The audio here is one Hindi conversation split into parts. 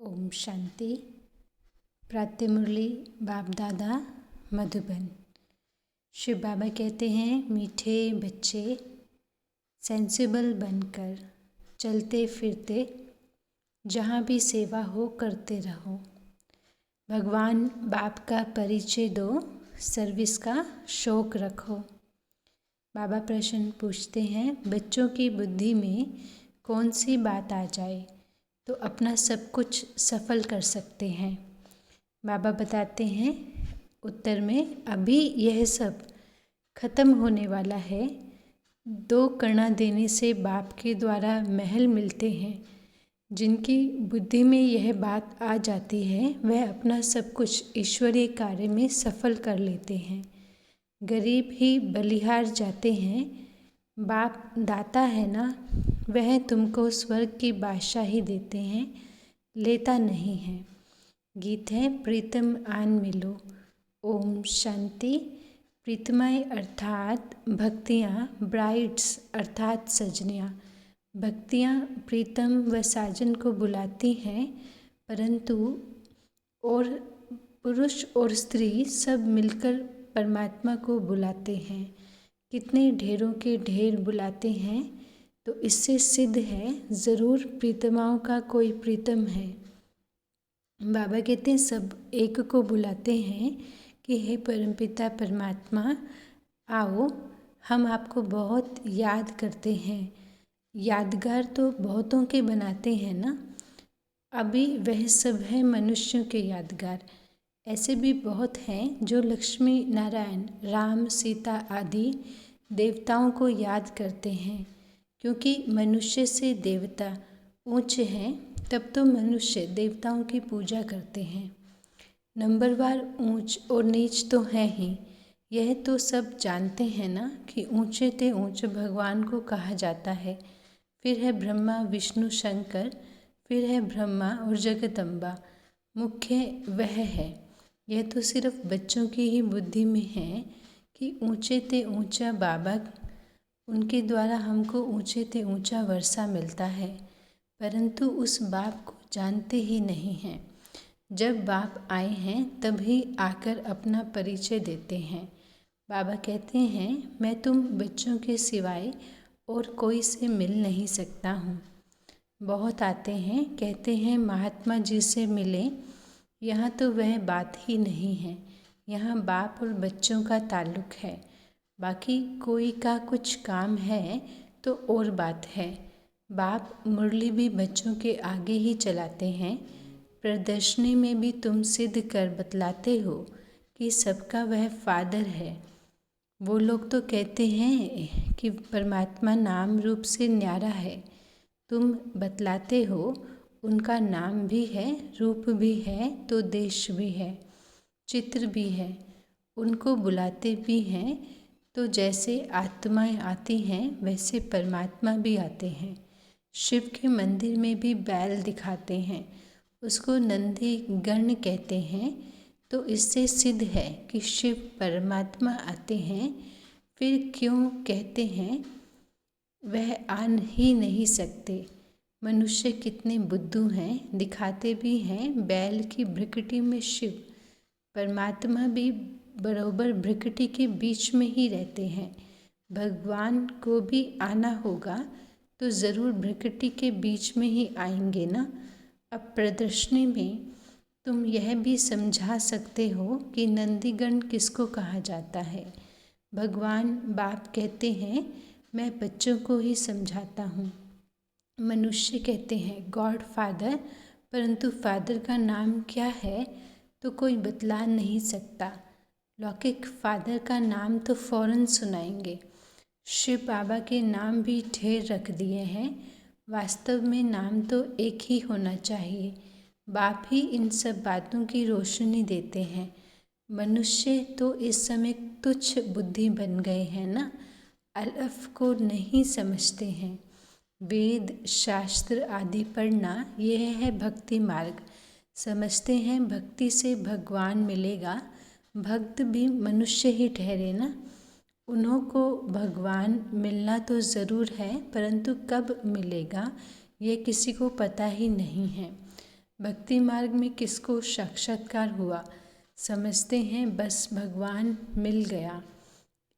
ओम शांति। प्रातः मुरली बाप दादा मधुबन। शिव बाबा कहते हैं, मीठे बच्चे सेंसिबल बनकर चलते फिरते जहाँ भी सेवा हो करते रहो। भगवान बाप का परिचय दो, सर्विस का शौक रखो। बाबा प्रश्न पूछते हैं, बच्चों की बुद्धि में कौन सी बात आ जाए तो अपना सब कुछ सफल कर सकते हैं। बाबा बताते हैं उत्तर में, अभी यह सब खत्म होने वाला है। 2 कणा देने से बाप के द्वारा महल मिलते हैं। जिनकी बुद्धि में यह बात आ जाती है वह अपना सब कुछ ईश्वरीय कार्य में सफल कर लेते हैं। गरीब ही बलिहार जाते हैं। बाप दाता है ना, वह तुमको स्वर्ग की बादशाही देते हैं, लेता नहीं है। गीत है, प्रीतम आन मिलो। ओम शांति। प्रीतमाएँ अर्थात भक्तियाँ, ब्राइड्स अर्थात सजनियाँ। भक्तियाँ प्रीतम व साजन को बुलाती हैं, परंतु और पुरुष और स्त्री सब मिलकर परमात्मा को बुलाते हैं। कितने ढेरों के ढेर बुलाते हैं, तो इससे सिद्ध है ज़रूर प्रीतमाओं का कोई प्रीतम है। बाबा कहते हैं सब एक को बुलाते हैं कि हे परमपिता परमात्मा आओ, हम आपको बहुत याद करते हैं। यादगार तो बहुतों के बनाते हैं ना, अभी वह सब है मनुष्यों के यादगार। ऐसे भी बहुत हैं जो लक्ष्मी नारायण, राम, सीता आदि देवताओं को याद करते हैं। क्योंकि मनुष्य से देवता ऊंचे हैं, तब तो मनुष्य देवताओं की पूजा करते हैं। नंबरवार ऊंच और नीच तो है ही, यह तो सब जानते हैं ना कि ऊंचे ते ऊंच भगवान को कहा जाता है। फिर है ब्रह्मा, विष्णु, शंकर, फिर है ब्रह्मा और जगदम्बा। मुख्य वह है। यह तो सिर्फ बच्चों की ही बुद्धि में है कि ऊंचे ते ऊंचा बाबा, उनके द्वारा हमको ऊंचे ते ऊंचा वर्षा मिलता है, परंतु उस बाप को जानते ही नहीं हैं। जब बाप आए हैं तभी आकर अपना परिचय देते हैं। बाबा कहते हैं, मैं तुम बच्चों के सिवाय और कोई से मिल नहीं सकता हूँ। बहुत आते हैं, कहते हैं महात्मा जी से मिले। यहाँ तो वह बात ही नहीं है। यहाँ बाप और बच्चों का ताल्लुक है। बाकी कोई का कुछ काम है तो और बात है। बाप मुरली भी बच्चों के आगे ही चलाते हैं। प्रदर्शनी में भी तुम सिद्ध कर बतलाते हो कि सबका वह फादर है। वो लोग तो कहते हैं कि परमात्मा नाम रूप से न्यारा है। तुम बतलाते हो उनका नाम भी है, रूप भी है, तो देश भी है, चित्र भी है। उनको बुलाते भी हैं, तो जैसे आत्माएं आती हैं वैसे परमात्मा भी आते हैं। शिव के मंदिर में भी बैल दिखाते हैं, उसको नंदी गण कहते हैं। तो इससे सिद्ध है कि शिव परमात्मा आते हैं। फिर क्यों कहते हैं वह आ ही नहीं सकते। मनुष्य कितने बुद्धू हैं, दिखाते भी हैं बैल की भ्रिकुटी में शिव। परमात्मा भी बरोबर भ्रिकुटी के बीच में ही रहते हैं। भगवान को भी आना होगा तो ज़रूर भ्रिकुटी के बीच में ही आएंगे ना। अब प्रदर्शनी में तुम यह भी समझा सकते हो कि नंदीगण किसको कहा जाता है। भगवान बाप कहते हैं, मैं बच्चों को ही समझाता हूँ। मनुष्य कहते हैं गॉड फादर, परंतु फादर का नाम क्या है तो कोई बतला नहीं सकता। लौकिक फादर का नाम तो फौरन सुनाएंगे। शिव बाबा के नाम भी ढेर रख दिए हैं। वास्तव में नाम तो एक ही होना चाहिए। बाप ही इन सब बातों की रोशनी देते हैं। मनुष्य तो इस समय तुच्छ बुद्धि बन गए हैं ना, अलफ को नहीं समझते हैं। वेद शास्त्र आदि पढ़ना यह है भक्ति मार्ग। समझते हैं भक्ति से भगवान मिलेगा। भक्त भी मनुष्य ही ठहरे ना। उन्हों को भगवान मिलना तो ज़रूर है, परंतु कब मिलेगा ये किसी को पता ही नहीं है। भक्ति मार्ग में किसको साक्षात्कार हुआ? समझते हैं बस भगवान मिल गया,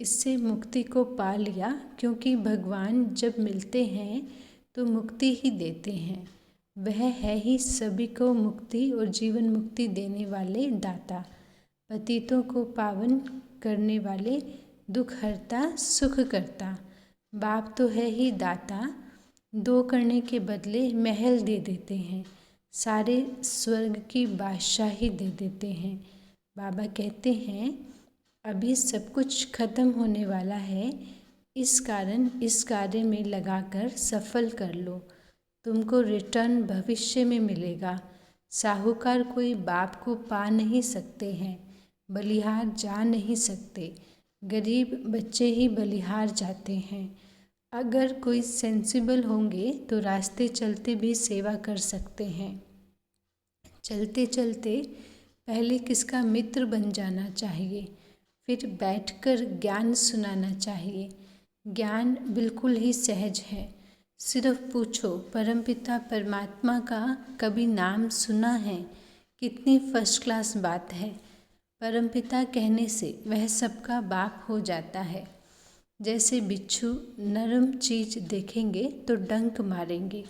इससे मुक्ति को पा लिया, क्योंकि भगवान जब मिलते हैं तो मुक्ति ही देते हैं। वह है ही सभी को मुक्ति और जीवन मुक्ति देने वाले दाता, पतितों को पावन करने वाले, दुख हरता सुख करता। बाप तो है ही दाता, दो करने के बदले महल दे देते हैं, सारे स्वर्ग की बादशाही दे देते हैं। बाबा कहते हैं अभी सब कुछ खत्म होने वाला है, इस कारण इस कार्य में लगाकर सफल कर लो, तुमको रिटर्न भविष्य में मिलेगा। साहूकार कोई बाप को पा नहीं सकते हैं, बलिहार जा नहीं सकते, गरीब बच्चे ही बलिहार जाते हैं। अगर कोई सेंसिबल होंगे तो रास्ते चलते भी सेवा कर सकते हैं। चलते चलते पहले किसका मित्र बन जाना चाहिए, फिर बैठकर ज्ञान सुनाना चाहिए। ज्ञान बिल्कुल ही सहज है, सिर्फ पूछो परमपिता परमात्मा का कभी नाम सुना है? कितनी फर्स्ट क्लास बात है। परमपिता कहने से वह सबका बाप हो जाता है। जैसे बिच्छू नरम चीज देखेंगे तो डंक मारेंगे,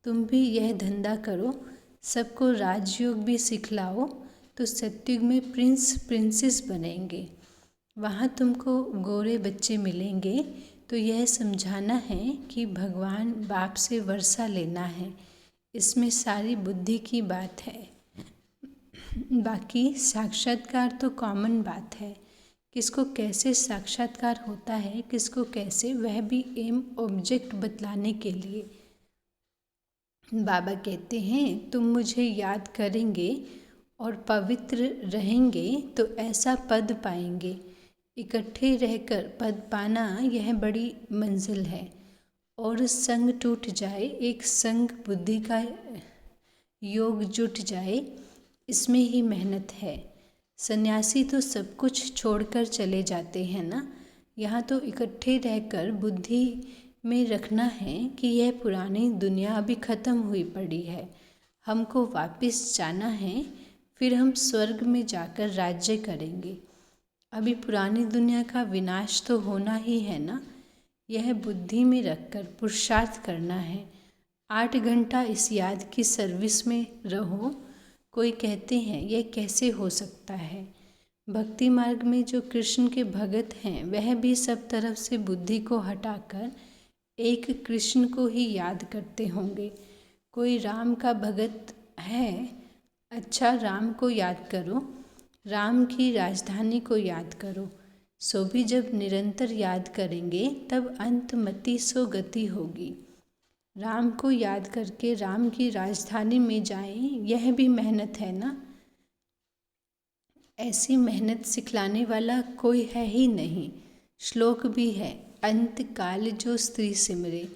तुम भी यह धंधा करो, सबको राजयोग भी सिखलाओ तो सत्युग में प्रिंस प्रिंसेस बनेंगे। वहाँ तुमको गोरे बच्चे मिलेंगे तो यह समझाना है कि भगवान बाप से वर्षा लेना है, इसमें सारी बुद्धि की बात है। बाकी साक्षात्कार तो कॉमन बात है, किसको कैसे साक्षात्कार होता है, किसको कैसे, वह भी एम ऑब्जेक्ट बतलाने के लिए। बाबा कहते हैं तुम मुझे याद करेंगे और पवित्र रहेंगे तो ऐसा पद पाएंगे। इकट्ठे रहकर पद पाना यह बड़ी मंजिल है, और संग टूट जाए, एक संग बुद्धि का योग जुट जाए, इसमें ही मेहनत है। सन्यासी तो सब कुछ छोड़कर चले जाते हैं ना, यहाँ तो इकट्ठे रहकर बुद्धि में रखना है कि यह पुरानी दुनिया अभी ख़त्म हुई पड़ी है, हमको वापस जाना है, फिर हम स्वर्ग में जाकर राज्य करेंगे। अभी पुरानी दुनिया का विनाश तो होना ही है ना, यह बुद्धि में रखकर पुरुषार्थ करना है। 8 घंटा इस याद की सर्विस में रहो। कोई कहते हैं यह कैसे हो सकता है? भक्ति मार्ग में जो कृष्ण के भगत हैं वह भी सब तरफ से बुद्धि को हटाकर एक कृष्ण को ही याद करते होंगे। कोई राम का भगत है, अच्छा राम को याद करो, राम की राजधानी को याद करो, सो भी जब निरंतर याद करेंगे तब अंतमति सो गति होगी। राम को याद करके राम की राजधानी में जाएं, यह भी मेहनत है ना। ऐसी मेहनत सिखलाने वाला कोई है ही नहीं। श्लोक भी है, अंत काल जो स्त्री सिमरे।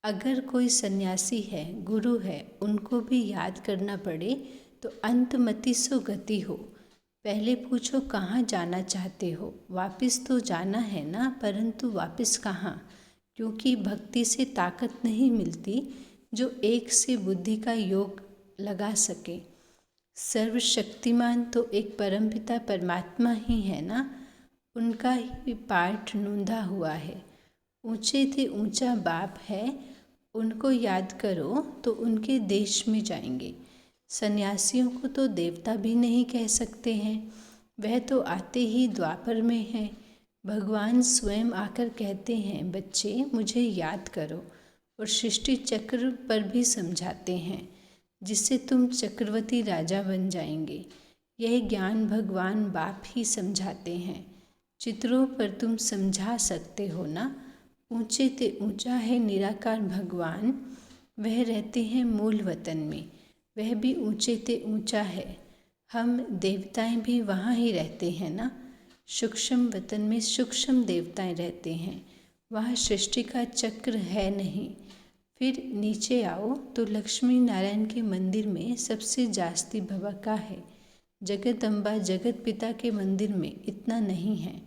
अगर कोई सन्यासी है, गुरु है, उनको भी याद करना पड़े तो अंतमति सो गति हो। पहले पूछो कहाँ जाना चाहते हो, वापस तो जाना है ना, परंतु वापस कहाँ? क्योंकि भक्ति से ताकत नहीं मिलती जो एक से बुद्धि का योग लगा सके। सर्वशक्तिमान तो एक परमपिता परमात्मा ही है ना, उनका ही पाठ नूंधा हुआ है। ऊंचे थे ऊंचा बाप है, उनको याद करो तो उनके देश में जाएंगे। सन्यासियों को तो देवता भी नहीं कह सकते हैं, वह तो आते ही द्वापर में हैं। भगवान स्वयं आकर कहते हैं बच्चे मुझे याद करो, और सृष्टि चक्र पर भी समझाते हैं, जिससे तुम चक्रवर्ती राजा बन जाएंगे। यह ज्ञान भगवान बाप ही समझाते हैं। चित्रों पर तुम समझा सकते हो ना। ऊंचे ते ऊंचा है निराकार भगवान, वह रहते हैं मूल वतन में, वह भी ऊंचे ते ऊंचा है। हम देवताएं भी वहाँ ही रहते हैं ना। सूक्ष्म वतन में सूक्ष्म देवताएं रहते हैं, वहाँ सृष्टि का चक्र है नहीं। फिर नीचे आओ तो लक्ष्मी नारायण के मंदिर में सबसे जास्ती भवका है। जगत अम्बा जगत पिता के मंदिर में इतना नहीं है।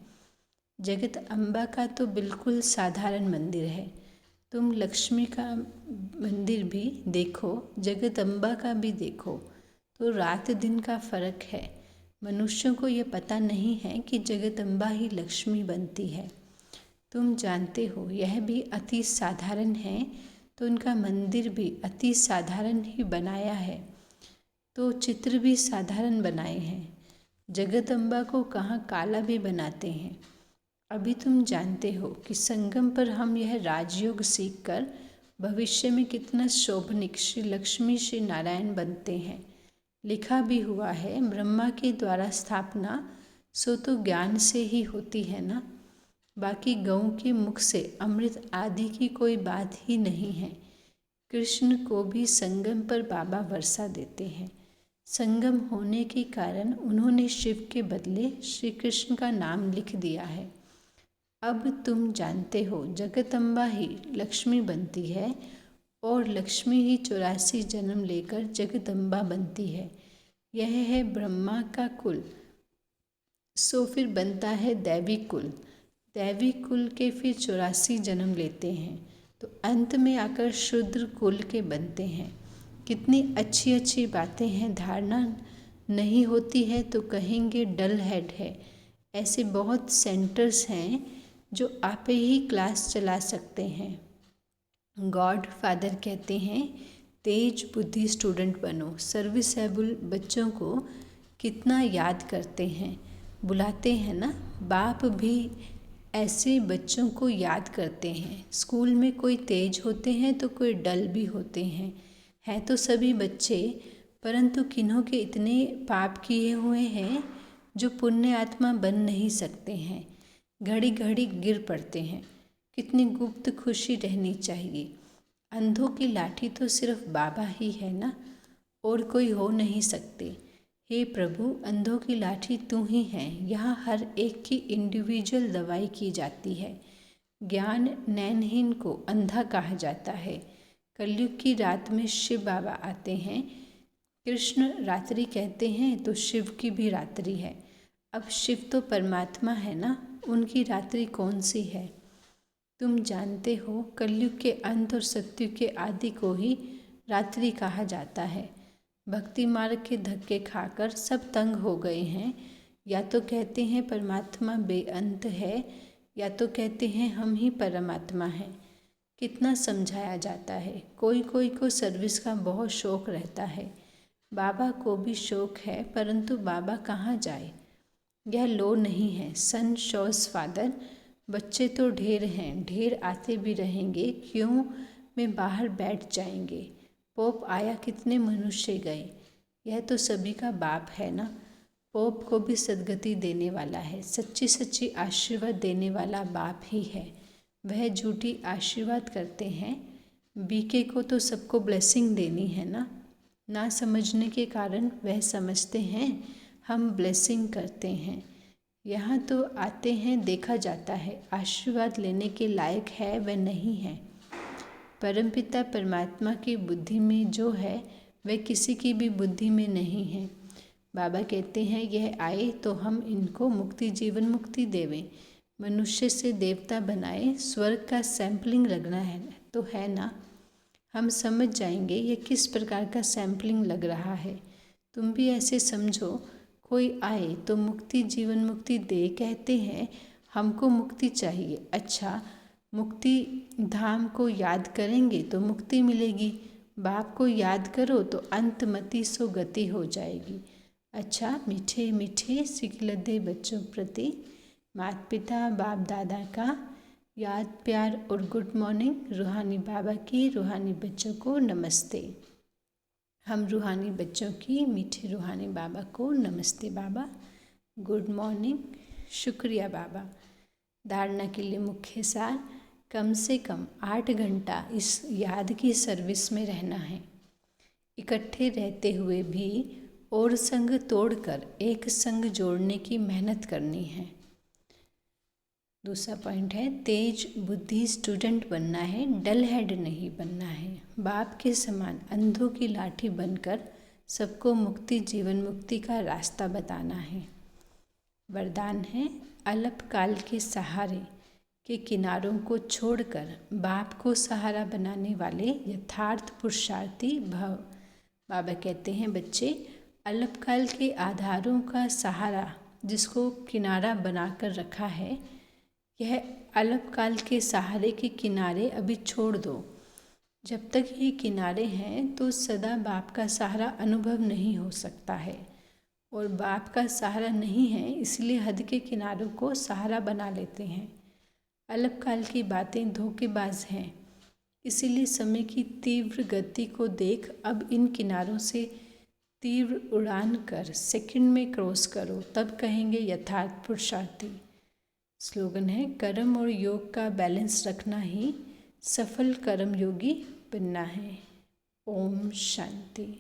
जगत अम्बा का तो बिल्कुल साधारण मंदिर है। तुम लक्ष्मी का मंदिर भी देखो, जगदम्बा का भी देखो, तो रात दिन का फर्क है। मनुष्यों को ये पता नहीं है कि जगदम्बा ही लक्ष्मी बनती है। तुम जानते हो यह भी अति साधारण है, तो उनका मंदिर भी अति साधारण ही बनाया है, तो चित्र भी साधारण बनाए हैं। जगदम्बा को कहाँ काला भी बनाते हैं। अभी तुम जानते हो कि संगम पर हम यह राजयोग सीखकर भविष्य में कितना शोभनिक श्री लक्ष्मी श्री नारायण बनते हैं। लिखा भी हुआ है, ब्रह्मा के द्वारा स्थापना सो तो ज्ञान से ही होती है ना। बाकी गऊ के मुख से अमृत आदि की कोई बात ही नहीं है। कृष्ण को भी संगम पर बाबा वर्षा देते हैं। संगम होने के कारण उन्होंने शिव के बदले श्री कृष्ण का नाम लिख दिया है। अब तुम जानते हो जगदम्बा ही लक्ष्मी बनती है और लक्ष्मी ही 84 जन्म लेकर जगदम्बा बनती है। यह है ब्रह्मा का कुल, सो फिर बनता है दैवी कुल। दैवी कुल के फिर 84 जन्म लेते हैं, तो अंत में आकर शूद्र कुल के बनते हैं। कितनी अच्छी अच्छी बातें हैं। धारणा नहीं होती है तो कहेंगे डल हेड है। ऐसे बहुत सेंटर्स हैं जो आप ही क्लास चला सकते हैं। गॉड फादर कहते हैं तेज बुद्धि स्टूडेंट बनो। सर्विसेबल बच्चों को कितना याद करते हैं, बुलाते हैं ना। बाप भी ऐसे बच्चों को याद करते हैं। स्कूल में कोई तेज होते हैं तो कोई डल भी होते हैं तो सभी बच्चे, परंतु किन्हों के इतने पाप किए हुए हैं जो पुण्य आत्मा बन नहीं सकते हैं, घड़ी घड़ी गिर पड़ते हैं। कितनी गुप्त खुशी रहनी चाहिए। अंधों की लाठी तो सिर्फ बाबा ही है ना, और कोई हो नहीं सकते। हे प्रभु, अंधों की लाठी तू ही है। यहाँ हर एक की इंडिविजुअल दवाई की जाती है। ज्ञान नैनहीन को अंधा कहा जाता है। कलयुग की रात में शिव बाबा आते हैं। कृष्ण रात्रि कहते हैं तो शिव की भी रात्रि है। अब शिव तो परमात्मा है ना, उनकी रात्रि कौन सी है। तुम जानते हो कलयुग के अंत और सत्युग के आदि को ही रात्रि कहा जाता है। भक्ति मार्ग के धक्के खाकर सब तंग हो गए हैं। या तो कहते हैं परमात्मा बेअंत है, या तो कहते हैं हम ही परमात्मा हैं। कितना समझाया जाता है। कोई कोई को सर्विस का बहुत शौक़ रहता है। बाबा को भी शौक़ है, परंतु बाबा कहाँ जाए। यह लो नहीं है। सन शोस फादर, बच्चे तो ढेर हैं, ढेर आते भी रहेंगे, क्यों में बाहर बैठ जाएंगे। पोप आया, कितने मनुष्य गए। यह तो सभी का बाप है ना। पोप को भी सद्गति देने वाला है। सच्ची सच्ची आशीर्वाद देने वाला बाप ही है। वह झूठी आशीर्वाद करते हैं। बीके को तो सबको ब्लेसिंग देनी है ना। ना समझने के कारण वह समझते हैं हम ब्लेसिंग करते हैं। यहाँ तो आते हैं, देखा जाता है। आशीर्वाद लेने के लायक है वह नहीं है। परमपिता परमात्मा की बुद्धि में जो है वह किसी की भी बुद्धि में नहीं है। बाबा कहते हैं यह आए तो हम इनको मुक्ति जीवन मुक्ति देवें। मनुष्य से देवता बनाए, स्वर्ग का सैंपलिंग लगना है तो है ना। हम समझ जाएंगे ये किस प्रकार का सैंपलिंग लग रहा है। तुम भी ऐसे समझो, कोई आए तो मुक्ति जीवन मुक्ति दे, कहते हैं हमको मुक्ति चाहिए। अच्छा, मुक्ति धाम को याद करेंगे तो मुक्ति मिलेगी। बाप को याद करो तो अंतमति सो गति हो जाएगी। अच्छा, मीठे मीठे सिकलदे बच्चों प्रति माता पिता बाप दादा का याद प्यार और गुड मॉर्निंग। रूहानी बाबा की रूहानी बच्चों को नमस्ते। हम रूहानी बच्चों की मीठे रूहानी बाबा को नमस्ते बाबा, गुड मॉर्निंग, शुक्रिया बाबा। धारणा के लिए मुख्य सार, कम से कम 8 घंटा इस याद की सर्विस में रहना है। इकट्ठे रहते हुए भी और संग तोड़कर एक संग जोड़ने की मेहनत करनी है। दूसरा पॉइंट है तेज बुद्धि स्टूडेंट बनना है, डल हेड नहीं बनना है। बाप के समान अंधों की लाठी बनकर सबको मुक्ति जीवन मुक्ति का रास्ता बताना है। वरदान है अल्पकाल के सहारे के किनारों को छोड़कर बाप को सहारा बनाने वाले यथार्थ पुरुषार्थी भव। बाबा कहते हैं बच्चे, अल्पकाल के आधारों का सहारा जिसको किनारा बनाकर रखा है, यह अल्पकाल के सहारे के किनारे अभी छोड़ दो। जब तक ये किनारे हैं तो सदा बाप का सहारा अनुभव नहीं हो सकता है, और बाप का सहारा नहीं है इसलिए हद के किनारों को सहारा बना लेते हैं। अल्पकाल की बातें धोखेबाज हैं, इसीलिए समय की तीव्र गति को देख अब इन किनारों से तीव्र उड़ान कर सेकंड में क्रॉस करो, तब कहेंगे यथार्थ पुरुषार्थी। स्लोगन है, कर्म और योग का बैलेंस रखना ही सफल कर्म योगी बनना है। ओम शांति।